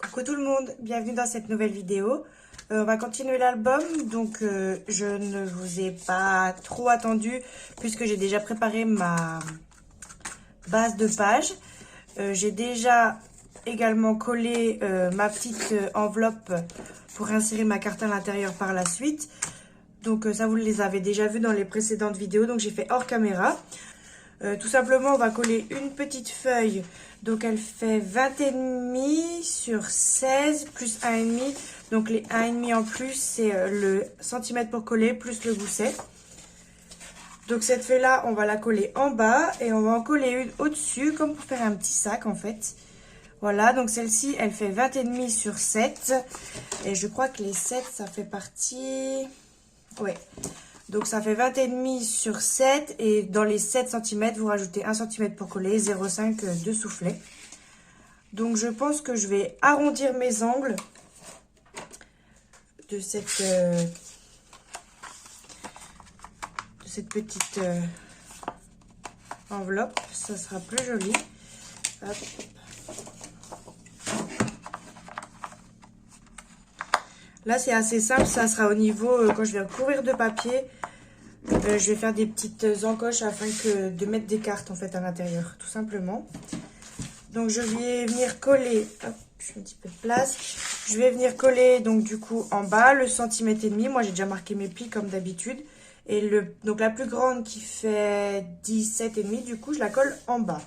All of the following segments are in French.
Coucou tout le monde, bienvenue dans cette nouvelle vidéo. On va continuer l'album, donc je ne vous ai pas trop attendu puisque j'ai déjà préparé ma base de page. J'ai déjà également collé ma petite enveloppe pour insérer ma carte à l'intérieur par la suite. Donc ça vous les avez déjà vu dans les précédentes vidéos, donc j'ai fait hors caméra. Tout simplement on va coller une petite feuille, donc elle fait 20,5 sur 16 plus 1,5, donc les 1,5 en plus c'est le centimètre pour coller plus le gousset. Donc cette feuille là on va la coller en bas et on va en coller une au dessus comme pour faire un petit sac en fait. Voilà, donc celle-ci elle fait 20,5 sur 7 et je crois que les 7 ça fait partie, ouais. Donc ça fait 20,5 sur 7 et dans les 7 cm, vous rajoutez 1 cm pour coller, 0,5 de soufflet. Donc je pense que je vais arrondir mes angles de cette petite enveloppe. Ça sera plus joli. Hop. Là c'est assez simple, ça sera au niveau, quand je vais recouvrir de papier, je vais faire des petites encoches afin de mettre des cartes en fait à l'intérieur, tout simplement. Donc je vais venir coller, hop, je fais un petit peu de place, je vais venir coller donc du coup en bas le centimètre et demi, moi j'ai déjà marqué mes plis comme d'habitude. Et donc la plus grande qui fait 17,5, du coup je la colle en bas.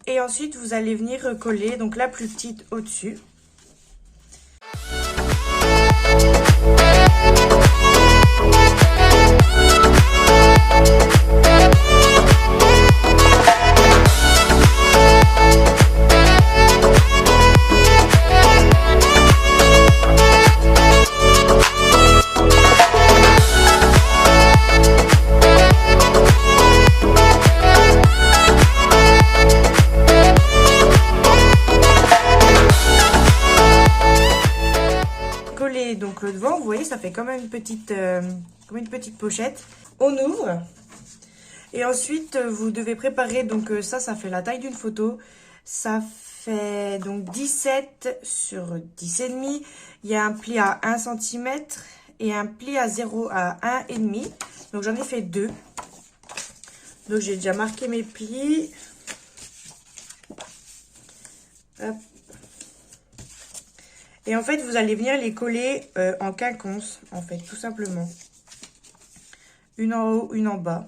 Et ensuite, vous allez venir coller donc la plus petite au-dessus. Donc le devant, vous voyez, ça fait comme une petite pochette. On ouvre et ensuite vous devez préparer, donc ça fait la taille d'une photo. Ça fait donc 17 sur 10,5. Il y a un pli à 1 cm et un pli à 1,5. Donc j'en ai fait 2. Donc j'ai déjà marqué mes plis. Hop. Et en fait, vous allez venir les coller en quinconce, en fait, tout simplement. Une en haut, une en bas.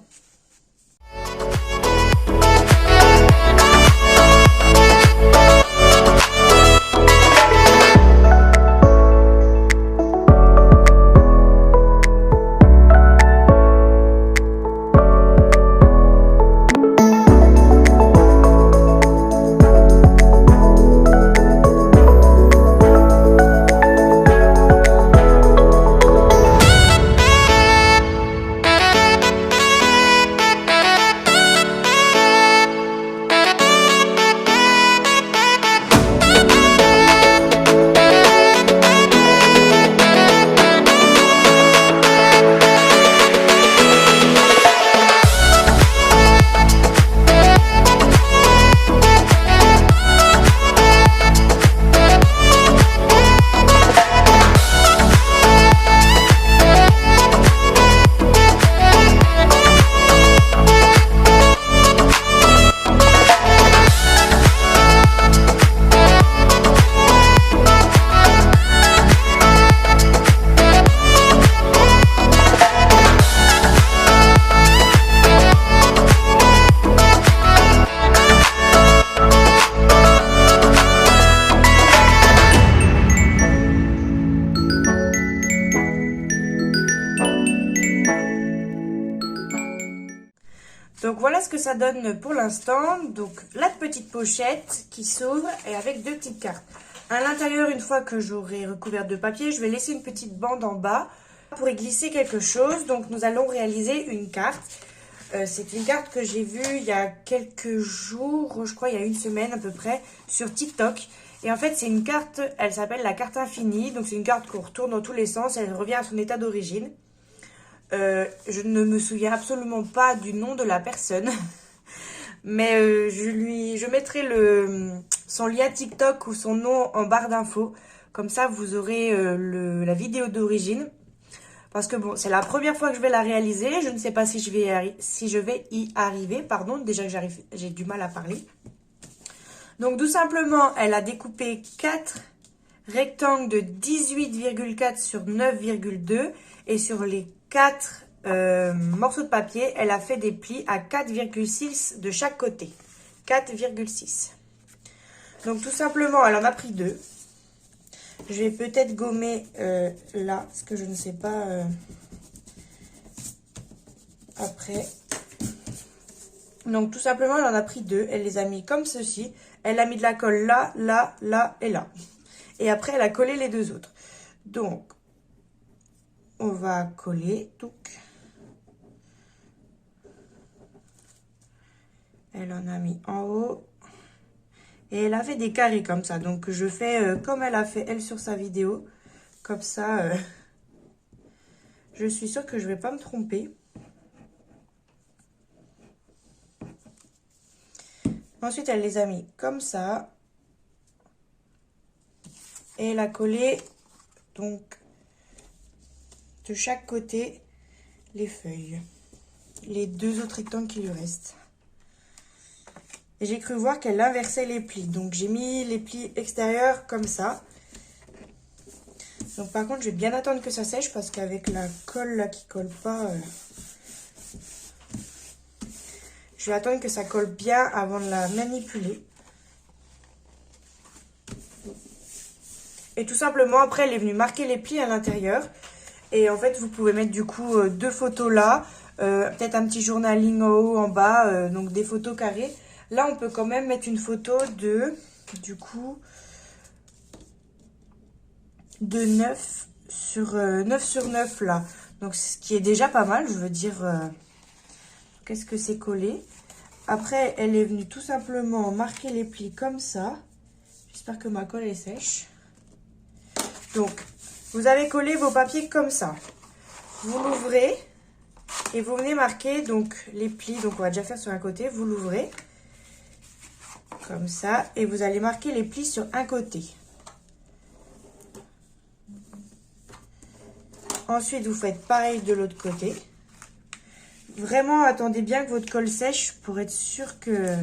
Donc voilà ce que ça donne pour l'instant. Donc la petite pochette qui s'ouvre et avec 2 petites cartes. À l'intérieur, une fois que j'aurai recouvert de papier, je vais laisser une petite bande en bas pour y glisser quelque chose. Donc nous allons réaliser une carte. C'est une carte que j'ai vue il y a quelques jours, je crois il y a une semaine à peu près, sur TikTok. Et en fait c'est une carte, elle s'appelle la carte infinie. Donc c'est une carte qu'on retourne dans tous les sens, elle revient à son état d'origine. Je ne me souviens absolument pas du nom de la personne. Mais je mettrai son lien TikTok ou son nom en barre d'infos. Comme ça, vous aurez la vidéo d'origine. Parce que bon, c'est la première fois que je vais la réaliser. Je ne sais pas si je vais y arriver. Pardon, déjà que j'ai du mal à parler. Donc tout simplement, elle a découpé 4 rectangles de 18,4 sur 9,2. Et sur les 4 morceaux de papier, elle a fait des plis à 4,6 de chaque côté. 4,6. Donc tout simplement, elle en a pris 2. Je vais peut-être gommer là, parce que je ne sais pas après. Donc tout simplement, elle en a pris 2. Elle les a mis comme ceci. Elle a mis de la colle là, là, là et là. Et après, elle a collé les 2 autres. Donc, on va coller. Elle en a mis en haut. Et elle a fait des carrés comme ça. Donc, je fais comme elle a fait, elle, sur sa vidéo. Comme ça, je suis sûre que je ne vais pas me tromper. Ensuite, elle les a mis comme ça. Et elle a collé, donc, de chaque côté, les feuilles. Les 2 autres rectangles qui lui restent. Et j'ai cru voir qu'elle inversait les plis. Donc, j'ai mis les plis extérieurs comme ça. Donc, par contre, je vais bien attendre que ça sèche parce qu'avec la colle là qui colle pas... je vais attendre que ça colle bien avant de la manipuler. Et tout simplement, après, elle est venue marquer les plis à l'intérieur. Et en fait, vous pouvez mettre du coup 2 photos là. Peut-être un petit journaling en haut, en bas. Donc, des photos carrées. Là, on peut quand même mettre une photo de 9 sur 9 là. Donc, ce qui est déjà pas mal, je veux dire. Qu'est-ce que c'est collé? Après, elle est venue tout simplement marquer les plis comme ça. J'espère que ma colle est sèche. Donc, vous avez collé vos papiers comme ça. Vous l'ouvrez et vous venez marquer donc les plis. Donc, on va déjà faire sur un côté. Vous l'ouvrez comme ça et vous allez marquer les plis sur un côté. Ensuite, vous faites pareil de l'autre côté. Vraiment, attendez bien que votre colle sèche pour être sûr que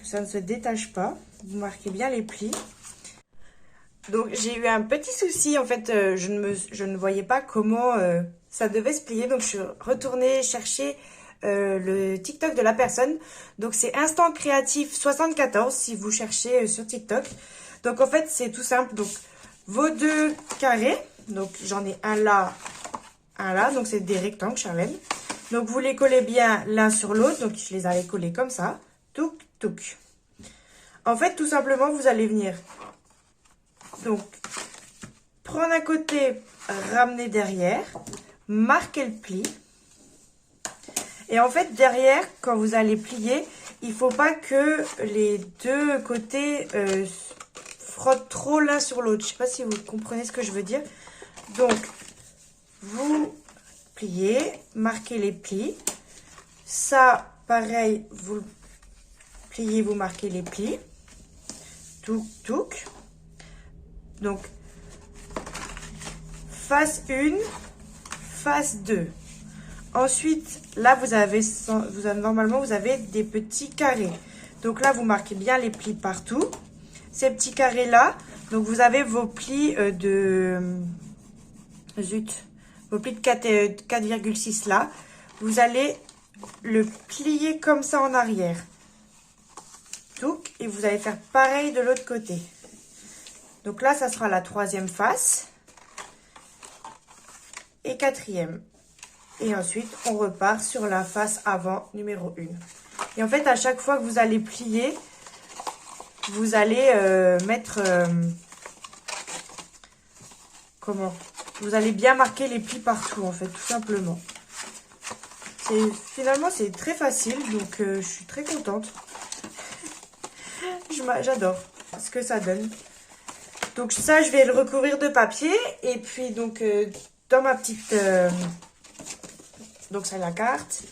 ça ne se détache pas. Vous marquez bien les plis. Donc, j'ai eu un petit souci. En fait, je ne voyais pas comment ça devait se plier. Donc, je suis retournée chercher le TikTok de la personne. Donc, c'est Instant Créatif 74 si vous cherchez sur TikTok. Donc, en fait, c'est tout simple. Donc, vos 2 carrés. Donc, j'en ai un là. Donc, c'est des rectangles, Charlène. Donc, vous les collez bien l'un sur l'autre. Donc, je les avais collés comme ça. Touc, touc. En fait, tout simplement, vous allez venir... Donc, prendre un côté, ramener derrière, marquer le pli. Et en fait, derrière, quand vous allez plier, il ne faut pas que les 2 côtés frottent trop l'un sur l'autre. Je ne sais pas si vous comprenez ce que je veux dire. Donc, vous pliez, marquez les plis. Ça, pareil, vous le pliez, vous marquez les plis. Touc, touc. Donc, face 1, face 2. Ensuite, là, normalement, vous avez des petits carrés. Donc là, vous marquez bien les plis partout. Ces petits carrés-là, donc vous avez vos plis vos plis de 4,6 là. Vous allez le plier comme ça en arrière. Donc, et vous allez faire pareil de l'autre côté. Donc là, ça sera la 3e face. et quatrième. Et ensuite, on repart sur la face avant numéro 1. Et en fait, à chaque fois que vous allez plier, vous allez mettre... comment? Vous allez bien marquer les plis partout, en fait, tout simplement. Finalement, c'est très facile, donc je suis très contente. J'adore ce que ça donne. Donc ça, je vais le recouvrir de papier. Et puis, donc, dans ma petite... donc, c'est la carte.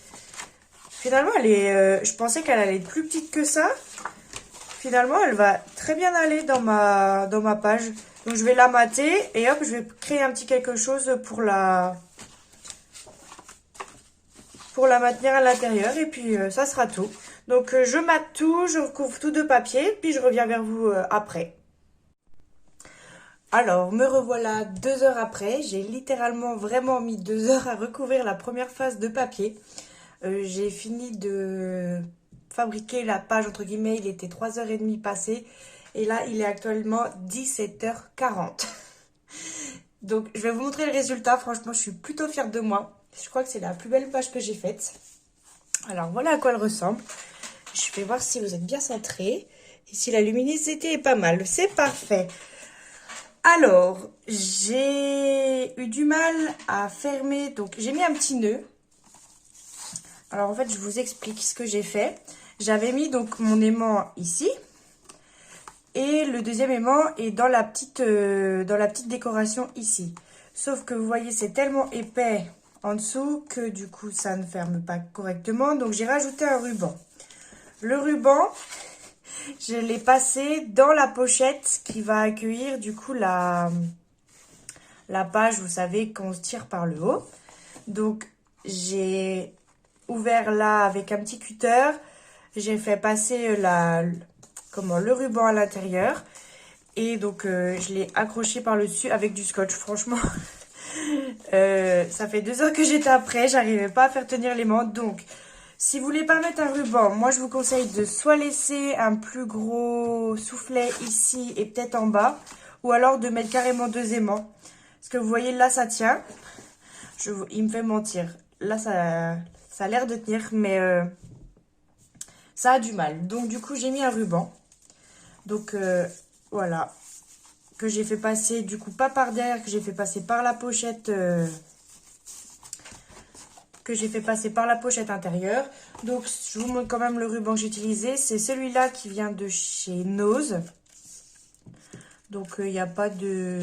Finalement, elle est, je pensais qu'elle allait être plus petite que ça. Finalement, elle va très bien aller dans ma page. Donc, je vais la mater et hop, je vais créer un petit quelque chose pour la maintenir à l'intérieur. Et puis, ça sera tout. Donc, je mate tout, je recouvre tout de papier, puis je reviens vers vous après. Alors, me revoilà 2 heures après. J'ai littéralement vraiment mis 2 heures à recouvrir la première phase de papier. J'ai fini de fabriquer la page, entre guillemets, il était 3h30 passées. Et là, il est actuellement 17h40. Donc, je vais vous montrer le résultat. Franchement, je suis plutôt fière de moi. Je crois que c'est la plus belle page que j'ai faite. Alors, voilà à quoi elle ressemble. Je vais voir si vous êtes bien centré. Et si la luminosité est pas mal. C'est parfait. Alors, j'ai eu du mal à fermer. Donc, j'ai mis un petit nœud. Alors, en fait, je vous explique ce que j'ai fait. J'avais mis donc mon aimant ici. Et le deuxième aimant est dans la petite décoration ici. Sauf que vous voyez, c'est tellement épais en dessous que du coup, ça ne ferme pas correctement. Donc, j'ai rajouté un ruban. Le ruban, je l'ai passé dans la pochette qui va accueillir du coup la page, vous savez, qu'on se tire par le haut. Donc, j'ai ouvert là avec un petit cutter. J'ai fait passer le ruban à l'intérieur. Et donc, je l'ai accroché par le dessus avec du scotch. Franchement, ça fait 2 heures que j'étais après. J'arrivais pas à faire tenir l'aimant. Donc, si vous voulez pas mettre un ruban, moi, je vous conseille de soit laisser un plus gros soufflet ici et peut-être en bas. Ou alors de mettre carrément 2 aimants. Parce que vous voyez, là, ça tient. Il me fait mentir. Là, ça a l'air de tenir, mais ça a du mal. Donc, du coup, j'ai mis un ruban. Donc, voilà. Que j'ai fait passer, du coup, pas par derrière, que j'ai fait passer par la pochette... que j'ai fait passer par la pochette intérieure. Donc, je vous montre quand même le ruban que j'ai utilisé. C'est celui-là qui vient de chez Nose. Donc, il n'y a pas de...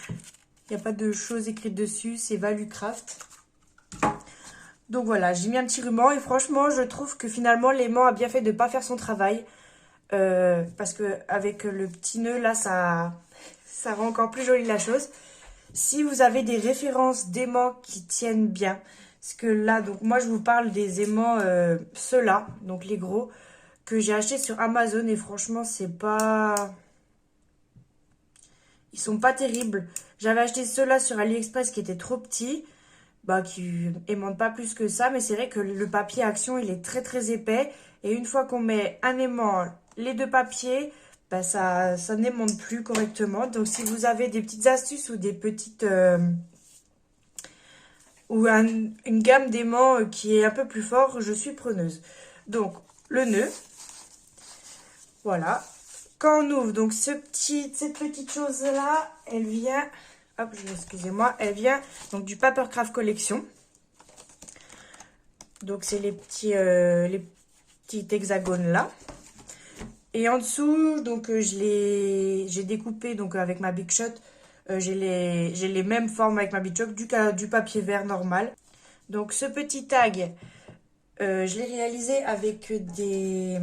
Il n'y a pas de choses écrites dessus. C'est Valucraft. Donc, voilà. J'ai mis un petit ruban. Et franchement, je trouve que finalement, l'aimant a bien fait de ne pas faire son travail. Parce que avec le petit nœud, là, ça rend encore plus jolie la chose. Si vous avez des références d'aimants qui tiennent bien, parce que là, donc moi je vous parle des aimants, ceux-là, donc les gros, que j'ai achetés sur Amazon et franchement c'est pas... Ils sont pas terribles. J'avais acheté ceux-là sur AliExpress qui étaient trop petits, qui aimantent pas plus que ça, mais c'est vrai que le papier Action il est très très épais et une fois qu'on met un aimant, les 2 papiers... ça n'aimante plus correctement. Donc, si vous avez des petites astuces ou des petites... ou une gamme d'aimants qui est un peu plus fort, je suis preneuse. Donc, le nœud. Voilà. Quand on ouvre, donc, cette petite chose-là, elle vient... Hop, excusez-moi. Elle vient donc du Papercraft Collection. Donc, c'est les petits hexagones là. Et en dessous, donc j'ai découpé donc avec ma Big Shot, j'ai les mêmes formes avec ma Big Shot, du papier vert normal. Donc ce petit tag, je l'ai réalisé avec des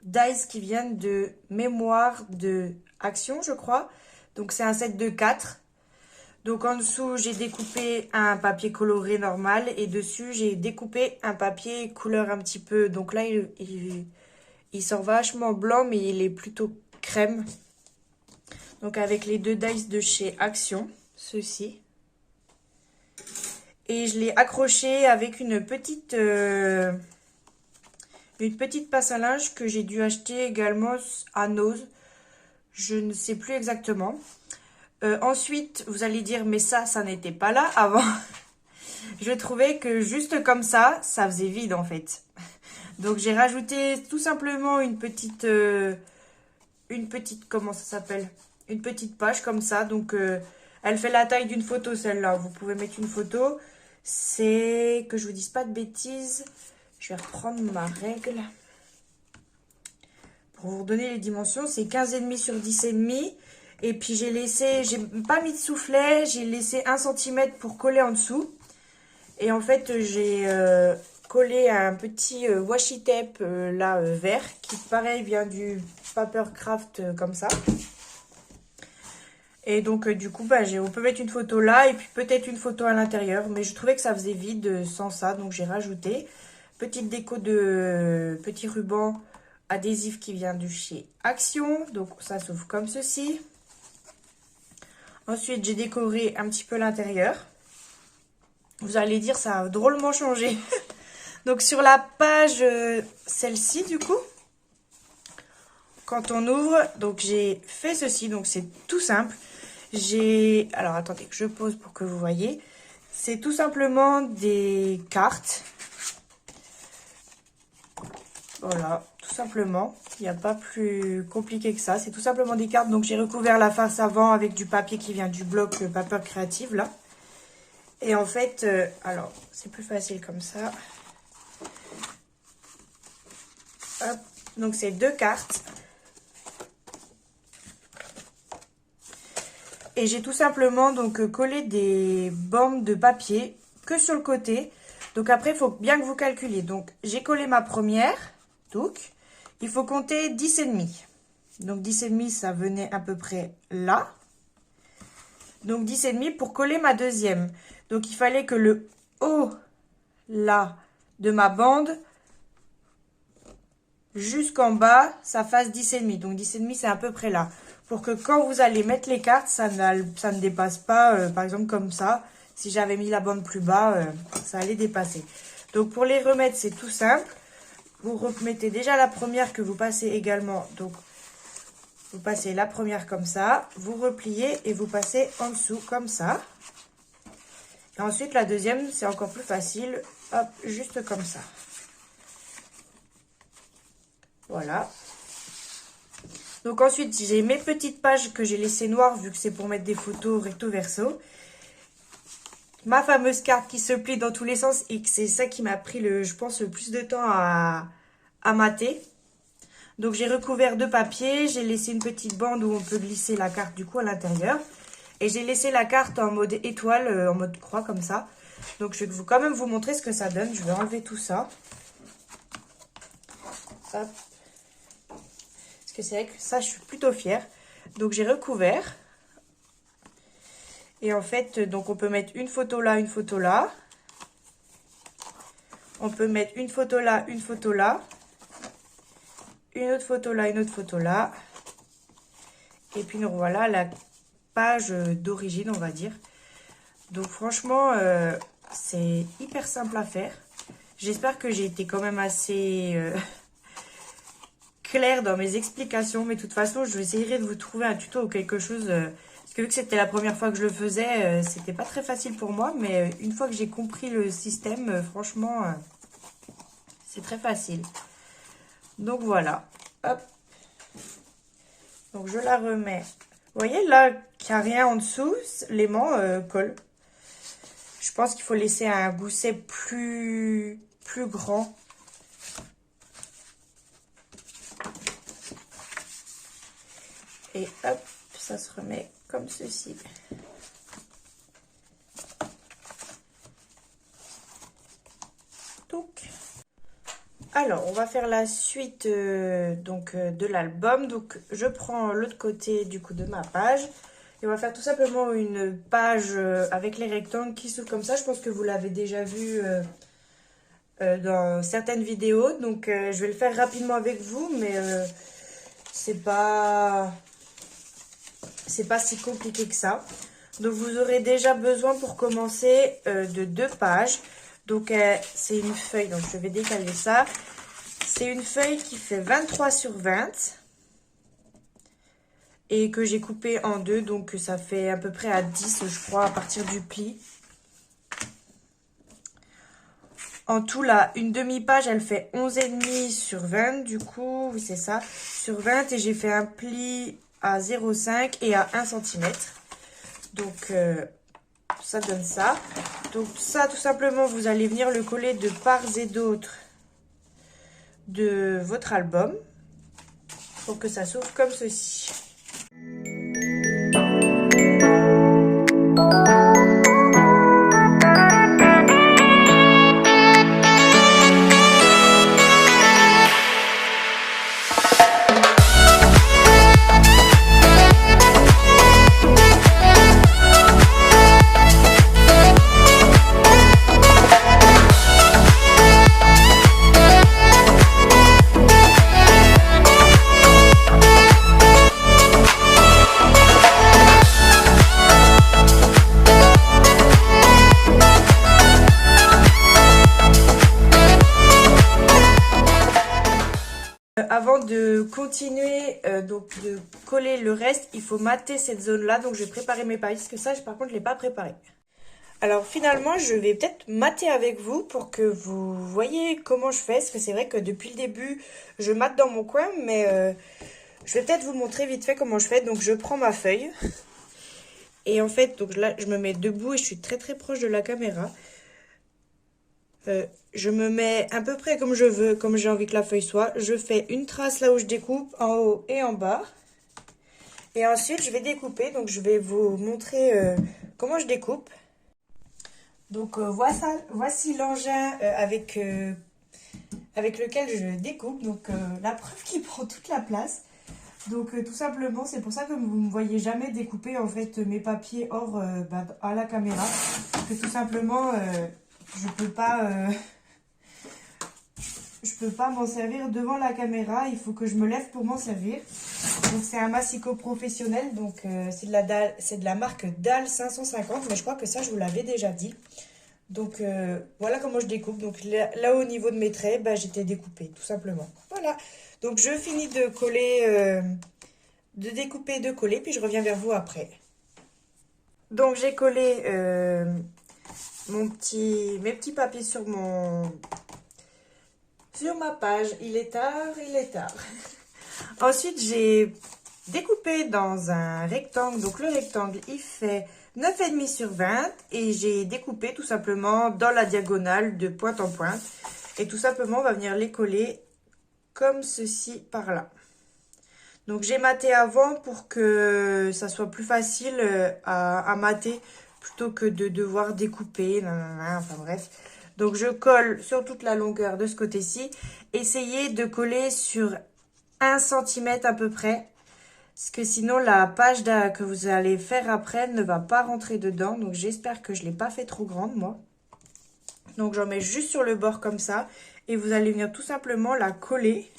dies qui viennent de Mémoire de Action, je crois. Donc c'est un set de 4. Donc en dessous, j'ai découpé un papier coloré normal et dessus, j'ai découpé un papier couleur un petit peu. Donc là, il sort vachement blanc, mais il est plutôt crème. Donc, avec les 2 dies de chez Action, ceux-ci. Et je l'ai accroché avec une petite passe à linge que j'ai dû acheter également à Nose. Je ne sais plus exactement. Ensuite, vous allez dire, mais ça n'était pas là avant. Je trouvais que juste comme ça faisait vide en fait. Donc j'ai rajouté tout simplement une petite, comment ça s'appelle? Une petite page comme ça. Donc elle fait la taille d'une photo celle-là. Vous pouvez mettre une photo. C'est, que je vous dise pas de bêtises, je vais reprendre ma règle. Pour vous redonner les dimensions, c'est 15,5 sur 10,5. Et puis j'ai pas mis de soufflet, j'ai laissé 1 cm pour coller en dessous. Et en fait, j'ai collé un petit washi tape là vert qui pareil vient du Papercraft comme ça. Et donc du coup, bah, on peut mettre une photo là et puis peut-être une photo à l'intérieur. Mais je trouvais que ça faisait vide sans ça, donc j'ai rajouté. Petite déco de petit ruban adhésif qui vient de chez Action. Donc ça s'ouvre comme ceci. Ensuite, j'ai décoré un petit peu l'intérieur. Vous allez dire, ça a drôlement changé. Donc, sur la page, celle-ci, du coup, quand on ouvre, donc j'ai fait ceci. Donc, c'est tout simple. Alors, attendez que je pose pour que vous voyez. C'est tout simplement des cartes. Voilà, tout simplement. Il n'y a pas plus compliqué que ça. C'est tout simplement des cartes. Donc, j'ai recouvert la face avant avec du papier qui vient du bloc Paper Creative, là. Et en fait, alors, c'est plus facile comme ça. Hop, donc c'est 2 cartes. Et j'ai tout simplement donc collé des bandes de papier que sur le côté. Donc après, il faut bien que vous calculiez. Donc, j'ai collé ma première. Donc, il faut compter 10,5. Donc, 10,5, ça venait à peu près là. Donc, 10,5 pour coller ma deuxième. Donc, il fallait que le haut, là, de ma bande, jusqu'en bas, ça fasse 10,5. Donc, 10,5, c'est à peu près là. Pour que quand vous allez mettre les cartes, ça ne dépasse pas, par exemple, comme ça. Si j'avais mis la bande plus bas, ça allait dépasser. Donc, pour les remettre, c'est tout simple. Vous remettez déjà la première que vous passez également. Donc, vous passez la première comme ça. Vous repliez et vous passez en dessous comme ça. Et ensuite, la deuxième, c'est encore plus facile. Hop, juste comme ça. Voilà. Donc ensuite, j'ai mes petites pages que j'ai laissées noires, vu que c'est pour mettre des photos recto verso. Ma fameuse carte qui se plie dans tous les sens et que c'est ça qui m'a pris, je pense, le plus de temps à mater. Donc j'ai recouvert de papier, j'ai laissé une petite bande où on peut glisser la carte du coup à l'intérieur. Et j'ai laissé la carte en mode étoile, en mode croix comme ça. Donc je vais quand même vous montrer ce que ça donne. Je vais enlever tout ça. Hop. Parce que c'est vrai que ça, je suis plutôt fière. Donc j'ai recouvert. Et en fait, donc on peut mettre une photo là, une photo là. On peut mettre une photo là, une photo là. Une autre photo là, une autre photo là. Et puis nous voilà la page d'origine, on va dire. Donc franchement, c'est hyper simple à faire. J'espère que j'ai été quand même assez claire dans mes explications. Mais de toute façon, je vais essayer de vous trouver un tuto ou quelque chose. Parce que vu que c'était la première fois que je le faisais, c'était pas très facile pour moi. Mais une fois que j'ai compris le système, franchement, c'est très facile. Donc voilà. Hop. Donc je la remets. Vous voyez là qu'il n'y a rien en dessous, l'aimant colle. Je pense qu'il faut laisser un gousset plus grand. Et hop, ça se remet comme ceci. Donc, alors, on va faire la suite de l'album. Donc, je prends l'autre côté du coup de ma page. Et on va faire tout simplement une page avec les rectangles qui s'ouvrent comme ça. Je pense que vous l'avez déjà vu dans certaines vidéos. Donc, je vais le faire rapidement avec vous. Mais c'est pas si compliqué que ça. Donc, vous aurez déjà besoin pour commencer de 2 pages. Donc, c'est une feuille. Donc, je vais décaler ça. C'est une feuille qui fait 23 sur 20. et que j'ai coupé en deux. Donc ça fait à peu près à 10, je crois, à partir du pli. En tout, là, une demi-page, elle fait 11,5 sur 20. Du coup, oui, c'est ça, sur 20. Et j'ai fait un pli à 0,5 et à 1 cm. Donc, ça donne ça. Donc, ça, tout simplement, vous allez venir le coller de part et d'autre de votre album pour que ça s'ouvre comme ceci. Avant de continuer, donc de coller le reste, il faut mater cette zone-là. Donc je vais préparer mes pailles, parce que ça, par contre, je ne l'ai pas préparé. Alors finalement, je vais peut-être mater avec vous pour que vous voyez comment je fais. Parce que c'est vrai que depuis le début, je mate dans mon coin, mais je vais peut-être vous montrer vite fait comment je fais. Donc je prends ma feuille. Et en fait, donc là, je me mets debout et je suis très très proche de la caméra. Je me mets à peu près comme je veux, comme j'ai envie que la feuille soit. Je fais une trace là où je découpe, en haut et en bas. Et ensuite, je vais découper. Donc, je vais vous montrer comment je découpe. Donc, voici l'engin avec lequel je découpe. Donc, la preuve qui prend toute la place. Donc, tout simplement, c'est pour ça que vous ne me voyez jamais découper en fait mes papiers hors à la caméra. Parce que tout simplement... je peux pas m'en servir devant la caméra, il faut que je me lève pour m'en servir. Donc c'est un massicot professionnel, donc c'est de la marque Dahl 550, mais je crois que ça je vous l'avais déjà dit. Donc voilà comment je découpe. Donc là au niveau de mes traits, j'étais découpée tout simplement. Voilà, donc je finis de coller, de découper, de coller, puis je reviens vers vous après. Donc j'ai collé... mes petits papiers sur ma page. Il est tard. Ensuite, j'ai découpé dans un rectangle. Donc, le rectangle, il fait 9,5 sur 20. Et j'ai découpé tout simplement dans la diagonale de pointe en pointe. Et tout simplement, on va venir les coller comme ceci par là. Donc, j'ai maté avant pour que ça soit plus facile à mater plutôt que de devoir découper, enfin bref. Donc je colle sur toute la longueur de ce côté-ci. Essayez de coller sur 1 cm à peu près. Parce que sinon la page que vous allez faire après ne va pas rentrer dedans. Donc j'espère que je ne l'ai pas fait trop grande moi. Donc j'en mets juste sur le bord comme ça. Et vous allez venir tout simplement la coller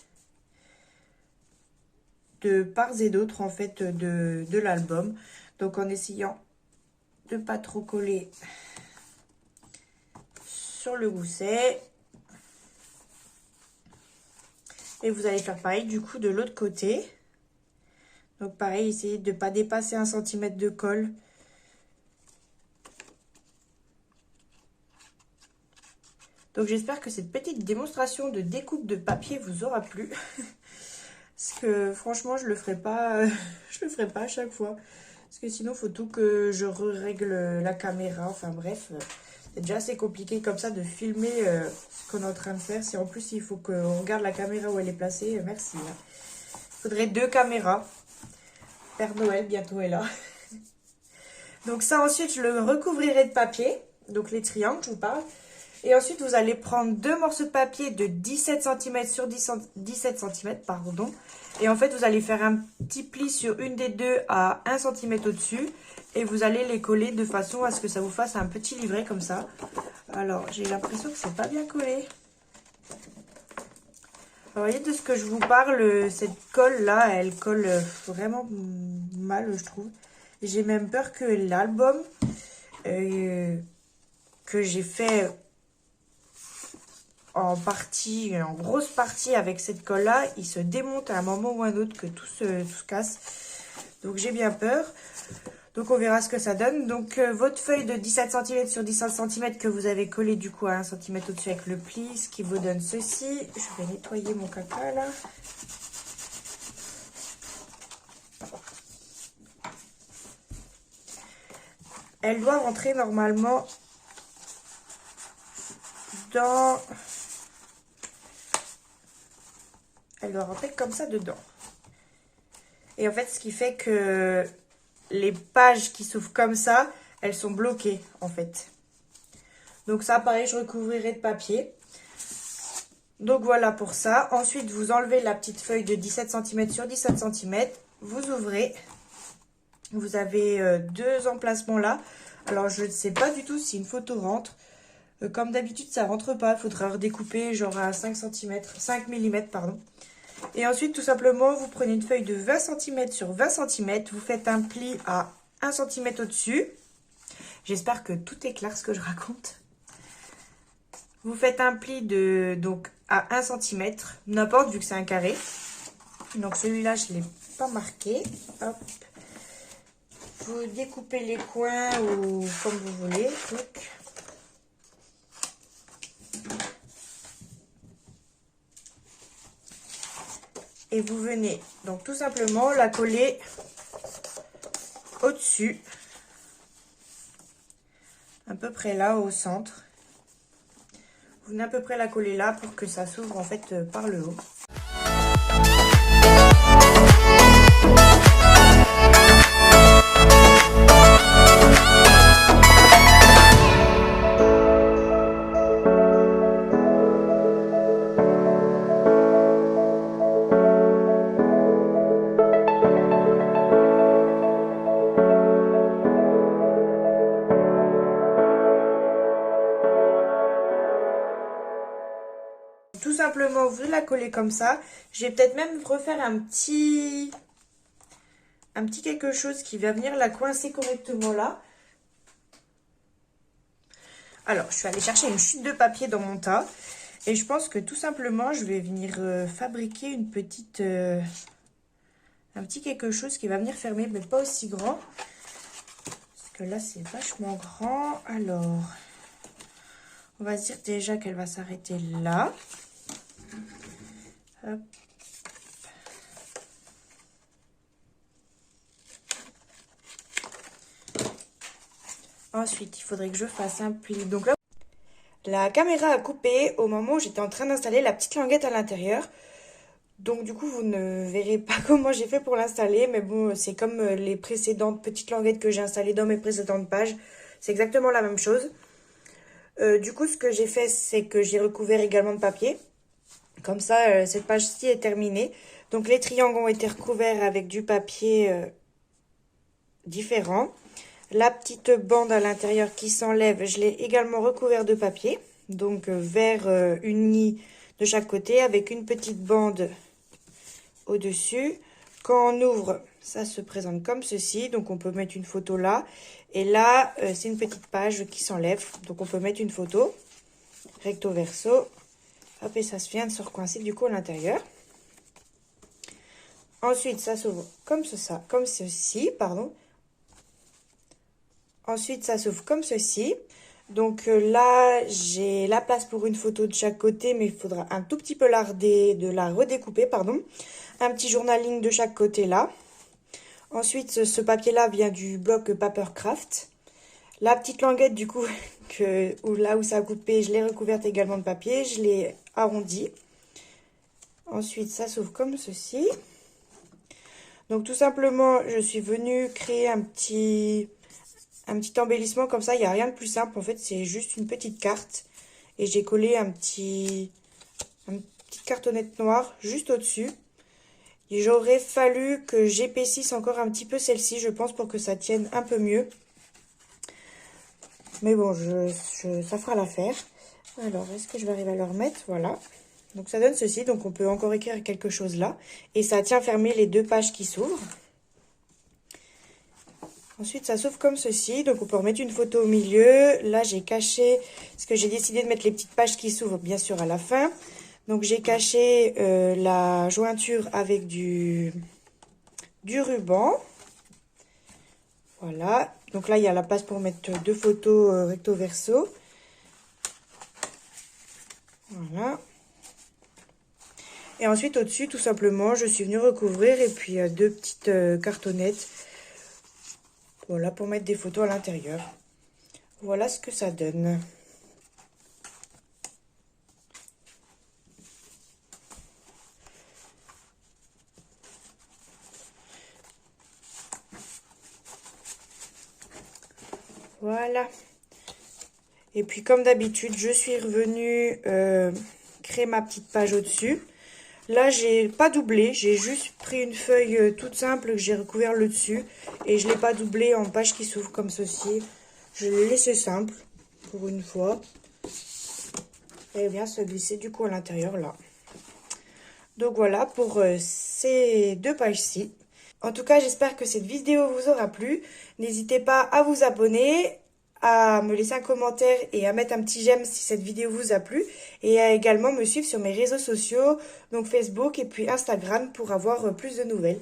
de part et d'autre en fait de l'album. Donc en essayant de pas trop coller sur le gousset. Et vous allez faire pareil du coup de l'autre côté. Donc pareil, essayez de ne pas dépasser 1 cm de colle. Donc j'espère que cette petite démonstration de découpe de papier vous aura plu. Parce que franchement, je le ferai pas, je le ferai pas à chaque fois. Parce que sinon, il faut tout que je règle la caméra. Enfin bref, c'est déjà assez compliqué comme ça de filmer ce qu'on est en train de faire. Si en plus, il faut qu'on regarde la caméra où elle est placée, merci. Il faudrait 2 caméras. Père Noël bientôt est là. Donc ça, ensuite, je le recouvrirai de papier. Donc les triangles, je vous parle. Et ensuite, vous allez prendre 2 morceaux de papier de 17 cm sur 17 cm, pardon. Et en fait, vous allez faire un petit pli sur une des deux à 1 cm au-dessus. Et vous allez les coller de façon à ce que ça vous fasse un petit livret comme ça. Alors, j'ai l'impression que c'est pas bien collé. Vous voyez, de ce que je vous parle, cette colle-là, elle colle vraiment mal, je trouve. J'ai même peur que l'album que j'ai fait... en grosse partie avec cette colle là, il se démonte à un moment ou un autre, que tout se casse. Donc j'ai bien peur. Donc on verra ce que ça donne. Donc votre feuille de 17 cm sur 17 cm que vous avez collé du coup à 1 cm au-dessus avec le pli, ce qui vous donne ceci. Je vais nettoyer mon caca là. Elle doit rentrer normalement dans... Elle doit rentrer comme ça dedans. Et en fait, ce qui fait que les pages qui s'ouvrent comme ça, elles sont bloquées en fait. Donc ça, pareil, je recouvrirai de papier. Donc voilà pour ça. Ensuite, vous enlevez la petite feuille de 17 cm sur 17 cm. Vous ouvrez. Vous avez deux emplacements là. Alors, je ne sais pas du tout si une photo rentre. Comme d'habitude, ça rentre pas. Il faudra redécouper genre à 5 cm, 5 mm, pardon. Et ensuite, tout simplement, vous prenez une feuille de 20 cm sur 20 cm. Vous faites un pli à 1 cm au-dessus. J'espère que tout est clair ce que je raconte. Vous faites un pli de donc à 1 cm, n'importe vu que c'est un carré. Donc celui-là, je ne l'ai pas marqué. Hop. Vous découpez les coins ou comme vous voulez. Donc. Et vous venez donc tout simplement la coller au-dessus. À peu près là au centre. Vous venez à peu près la coller là pour que ça s'ouvre en fait par le haut. Tout simplement, vous la collez comme ça. Je vais peut-être même refaire un petit quelque chose qui va venir la coincer correctement là. Alors, je suis allée chercher une chute de papier dans mon tas. Et je pense que tout simplement, je vais venir fabriquer une petite... un petit quelque chose qui va venir fermer, mais pas aussi grand. Parce que là, c'est vachement grand. Alors, on va se dire déjà qu'elle va s'arrêter là. Hop. Ensuite, il faudrait que je fasse un pli. Donc là, la caméra a coupé au moment où j'étais en train d'installer la petite languette à l'intérieur. Donc du coup, vous ne verrez pas comment j'ai fait pour l'installer. Mais bon, c'est comme les précédentes petites languettes que j'ai installées dans mes précédentes pages. C'est exactement la même chose. Du coup, ce que j'ai fait, c'est que j'ai recouvert également de papier. Comme ça, cette page-ci est terminée. Donc les triangles ont été recouverts avec du papier différent. La petite bande à l'intérieur qui s'enlève, je l'ai également recouvert de papier. Donc vert uni de chaque côté avec une petite bande au-dessus. Quand on ouvre, ça se présente comme ceci. Donc on peut mettre une photo là. Et là, c'est une petite page qui s'enlève. Donc on peut mettre une photo recto verso. Hop, et ça vient de se recoincer du coup à l'intérieur. Ensuite, ça s'ouvre comme ceci, pardon. Ensuite, ça s'ouvre comme ceci. Donc là, j'ai la place pour une photo de chaque côté, mais il faudra un tout petit peu la redécouper, pardon. Un petit journaling de chaque côté là. Ensuite, ce papier-là vient du bloc Papercraft. La petite languette, du coup, là où ça a coupé, je l'ai recouverte également de papier. Je l'ai arrondi. Ensuite, ça s'ouvre comme ceci. Donc, tout simplement, je suis venue créer un petit embellissement comme ça. Il n'y a rien de plus simple. En fait, c'est juste une petite carte. Et j'ai collé une petite cartonnette noire juste au-dessus. Et j'aurais fallu que j'épaississe encore un petit peu celle-ci, je pense, pour que ça tienne un peu mieux. Mais bon, ça fera l'affaire. Alors, est-ce que je vais arriver à le remettre? Voilà. Donc, ça donne ceci. Donc, on peut encore écrire quelque chose là. Et ça tient fermé les deux pages qui s'ouvrent. Ensuite, ça s'ouvre comme ceci. Donc, on peut remettre une photo au milieu. Là, j'ai caché... Parce que j'ai décidé de mettre les petites pages qui s'ouvrent, bien sûr, à la fin. Donc, j'ai caché la jointure avec du ruban. Voilà. Donc là, il y a la place pour mettre 2 photos recto verso. Voilà. Et ensuite, au-dessus, tout simplement, je suis venue recouvrir et puis 2 petites cartonnettes. Voilà, pour mettre des photos à l'intérieur. Voilà ce que ça donne. Voilà. Et puis comme d'habitude, je suis revenue créer ma petite page au-dessus. Là, j'ai pas doublé, j'ai juste pris une feuille toute simple que j'ai recouvert le dessus. Et je l'ai pas doublé en page qui s'ouvre comme ceci. Je l'ai laissé simple, pour une fois. Et elle vient se glisser du coup à l'intérieur là. Donc voilà pour ces 2 pages-ci. En tout cas, j'espère que cette vidéo vous aura plu. N'hésitez pas à vous abonner, à me laisser un commentaire et à mettre un petit j'aime si cette vidéo vous a plu. Et à également me suivre sur mes réseaux sociaux, donc Facebook et puis Instagram pour avoir plus de nouvelles.